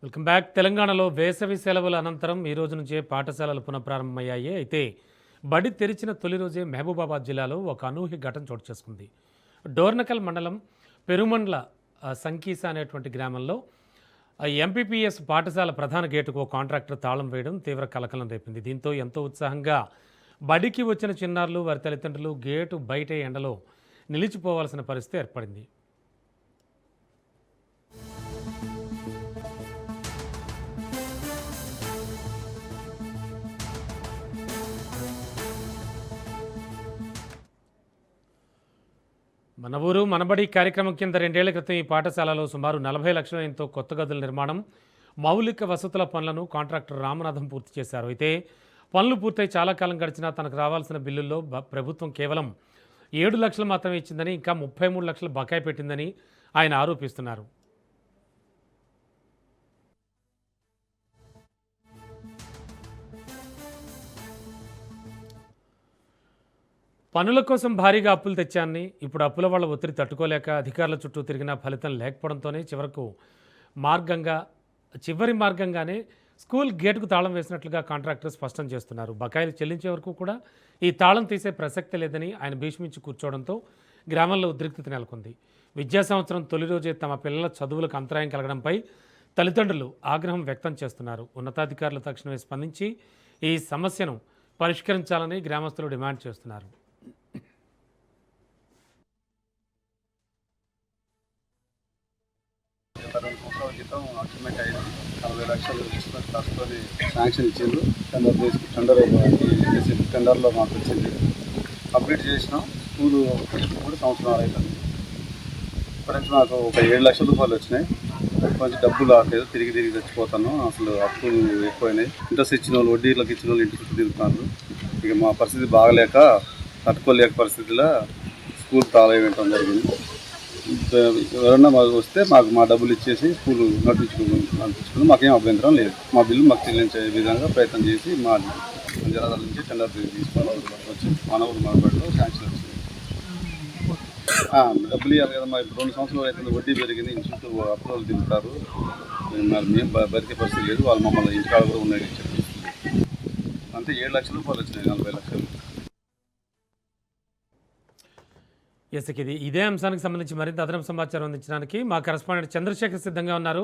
Welcome back. తెలంగాణలో వేసవి సెలవుల అనంతరం ఈ రోజు నుంచే పాఠశాలలు పునఃప్రారంభమయ్యాయి. అయితే బడి తెరిచిన తొలి రోజే మహబూబాబాద్ జిల్లాలో ఒక అనూహ్య ఘటన చోటు చేసుకుంది. డోర్నకల్ మండలం పెరుమండ్ల సంకీస అనేటువంటి గ్రామంలో ఎంపీపీఎస్ పాఠశాల ప్రధాన గేటుకు ఓ కాంట్రాక్టర్ తాళం వేయడం తీవ్ర కలకలం రేపింది. దీంతో ఎంతో ఉత్సాహంగా బడికి వచ్చిన చిన్నారులు వారి తల్లిదండ్రులు గేటు బయటే ఎండలో నిలిచిపోవాల్సిన పరిస్థితి ఏర్పడింది. మన ఊరు మనబడి కార్యక్రమం కింద 2 ఏళ్ల క్రితం ఈ పాఠశాలలో సుమారు 40 లక్షల ఎంతో కొత్త గదుల నిర్మాణం, మౌలిక వసతుల పనులను కాంట్రాక్టర్ రామనాథం పూర్తి చేశారు. అయితే పనులు పూర్తయి చాలా కాలం గడిచినా తనకు రావాల్సిన బిల్లుల్లో ప్రభుత్వం కేవలం 7 లక్షలు మాత్రమే ఇచ్చిందని, ఇంకా 33 లక్షలు బకాయి పెట్టిందని ఆయన ఆరోపిస్తున్నారు. పనుల కోసం భారీగా అప్పులు తెచ్చాన్ని, ఇప్పుడు అప్పుల వల్ల ఒత్తిడి తట్టుకోలేక అధికారుల చుట్టూ తిరిగినా ఫలితం లేకపోవడంతోనే చివరి మార్గంగానే స్కూల్ గేటుకు తాళం వేసినట్లుగా కాంట్రాక్టర్ స్పష్టం చేస్తున్నారు. బకాయిలు చెల్లించే వరకు కూడా ఈ తాళం తీసే ప్రసక్తి లేదని ఆయన భీష్మించి కూర్చోవడంతో గ్రామంలో ఉద్రిక్తత నెలకొంది. విద్యా సంవత్సరం తొలి రోజే తమ పిల్లల చదువులకు అంతరాయం కలగడంపై తల్లిదండ్రులు ఆగ్రహం వ్యక్తం చేస్తున్నారు. ఉన్నతాధికారులు తక్షణమే స్పందించి ఈ సమస్యను పరిష్కరించాలని గ్రామస్తులు డిమాండ్ చేస్తున్నారు. 2 సంవత్సరాల క్రితం అగ్రిమెంట్ అయింది. 40 లక్షలు ట్రస్ట్తోని శాంక్షన్ ఇచ్చిండ్రు. టెండర్లో మాకు వచ్చింది. కంప్లీట్ చేసినాం. స్కూలు కూడా సంవత్సరం అవుతుంది. ఇప్పటి నుంచి మాకు ఒక 7 లక్షల రూపాయలు వచ్చినాయి. కొంచెం డబ్బులు రావట్లేదు. తిరిగి తెచ్చిపోతాను. అసలు అప్పులు ఎక్కువైనాయి. ఇంట్రెస్ట్ ఇచ్చిన వాళ్ళు, వడ్డీలకు ఇచ్చిన వాళ్ళు ఇంటి చుట్టూ తిరుగుతున్నారు. ఇక మా పరిస్థితి బాగలేక తట్టుకోలేక పరిస్థితిలో స్కూల్ తాళం వేయటం జరిగింది. ఎవరన్నా మాకు వస్తే మా డబ్బులు ఇచ్చేసి స్కూల్ నడిపించుకుని మాకేం అభ్యంతరం లేదు. మా బిల్లు మాకు చెల్లించే విధంగా ప్రయత్నం చేసి మా జనాల నుంచి టెండర్ తీసుకొని వచ్చి మన ఊరు మనబడిలో శాంక్షన్ వచ్చింది. డబ్బులు ఇవ్వాలి కదా. మా 2 సంవత్సరాలు అయితే వడ్డీ పెరిగింది. ఇంటి చుట్టూ అప్రోలు తింటారు. మరి మేము బతికే పరిస్థితి లేదు. వాళ్ళు మమ్మల్ని ఇంటికాడ కూడా ఉన్నాయి చెప్పి అంతే. 7 లక్షల రూపాయలు వచ్చినాయి. 40 లక్షలు. ఇదే అంశానికి సంబంధించి మరింత అదనపు సమాచారం అందించడానికి మా కరెస్పాండెంట్ చంద్రశేఖర్ సిద్ధంగా ఉన్నారు.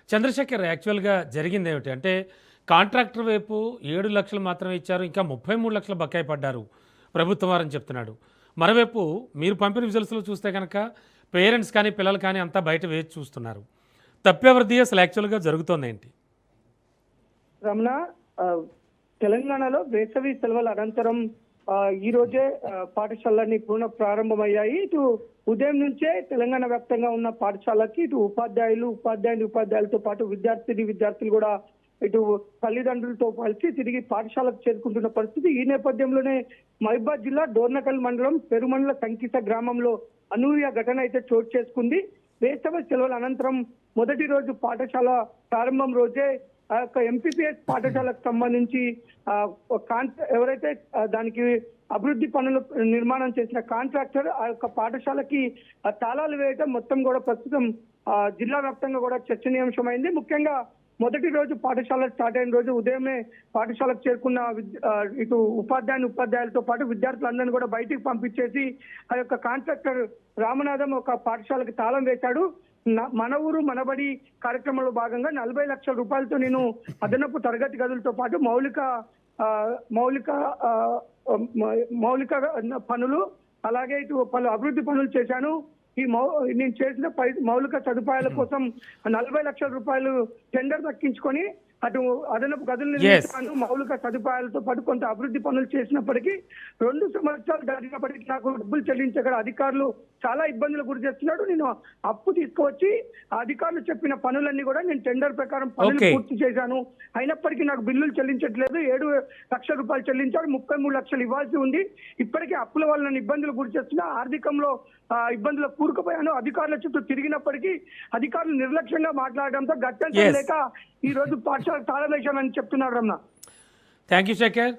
చంద్రశేఖర్, యాక్చువల్గా జరిగింది ఏమిటి అంటే కాంట్రాక్టర్ వైపు 7 లక్షలు మాత్రమే ఇచ్చారు, ఇంకా 33 లక్షలు బకాయి పడ్డారు ప్రభుత్వం వారని చెప్తున్నాడు. మరోవైపు మీరు పంపిన విజువల్స్లో చూస్తే కనుక పేరెంట్స్ కానీ పిల్లలు కానీ అంతా బయట వేచి చూస్తున్నారు. తప్పెవరిది అసలు యాక్చువల్గా జరుగుతోంది ఏంటి? రమణ, తెలంగాణలో వేసవి సెలవుల అనంతరం ఈ రోజే పాఠశాలన్నీ ప్రారంభమయ్యాయి. ఇటు ఉదయం నుంచే తెలంగాణ వ్యాప్తంగా ఉన్న పాఠశాలకి ఇటు ఉపాధ్యాయులతో పాటు విద్యార్థులు కూడా ఇటు తల్లిదండ్రులతో కలిసి తిరిగి పాఠశాలకు చేరుకుంటున్న పరిస్థితి. ఈ నేపథ్యంలోనే మహబూబాబాద్ జిల్లా డోర్నకల్ మండలం పెరుమండ్ల సంకీస గ్రామంలో అనూహ్య ఘటన అయితే చోటు చేసుకుంది. వేసవి సెలవుల అనంతరం మొదటి రోజు పాఠశాల ప్రారంభం రోజే ఆ యొక్క ఎంపీపీఎస్ పాఠశాలకు సంబంధించి ఎవరైతే దానికి అభివృద్ధి పనులు నిర్మాణం చేసిన కాంట్రాక్టర్ ఆ యొక్క పాఠశాలకి తాళాలు వేయడం మొత్తం కూడా ప్రస్తుతం జిల్లా వ్యాప్తంగా కూడా చర్చనీయాంశమైంది. ముఖ్యంగా మొదటి రోజు పాఠశాల స్టార్ట్ అయిన రోజు ఉదయమే పాఠశాలకు చేరుకున్న ఇటు ఉపాధ్యాయులతో పాటు విద్యార్థులందరినీ కూడా బయటికి పంపించేసి ఆ యొక్క కాంట్రాక్టర్ రామనాథం ఒక పాఠశాలకు తాళం వేశాడు. మన ఊరు మనబడి కార్యక్రమంలో భాగంగా 40 లక్షల రూపాయలతో నేను అదనపు తరగతి గదులతో పాటు మౌలిక పనులు, అలాగే ఇటు పలు అభివృద్ధి పనులు చేశాను. నేను చేసిన మౌలిక సదుపాయాల కోసం 40 లక్షల రూపాయలు టెండర్ దక్కించుకొని అటు అదనపు గదులు నిర్మించాను. మౌలిక సదుపాయాలతో పాటు కొంత అభివృద్ధి పనులు చేసినప్పటికీ 2 సంవత్సరాలు దాటినప్పటికీ నాకు డబ్బులు చెల్లించగల అధికారులు చాలా ఇబ్బందులు గురి చేస్తున్నాడు. నేను అప్పు తీసుకువచ్చి అధికారులు చెప్పిన పనులన్నీ కూడా నేను టెండర్ ప్రకారం పనులు పూర్తి చేశాను. అయినప్పటికీ నాకు బిల్లులు చెల్లించట్లేదు. 7 లక్షల రూపాయలు చెల్లించాడు. 33 లక్షలు ఇవ్వాల్సి ఉంది. ఇప్పటికే అప్పుల వల్ల నన్ను ఇబ్బందులు గురి చేస్తున్నా. ఆర్థికంలో ఇబ్బందులకు కూరుకుపోయాను. అధికారుల చుట్టూ తిరిగినప్పటికీ అధికారులు నిర్లక్ష్యంగా మాట్లాడడంతో గత్యంతరం లేక ఈ రోజు పాఠశాల తాళం వేశానని చెప్తున్నారు. Ramana, thank you Shekhar.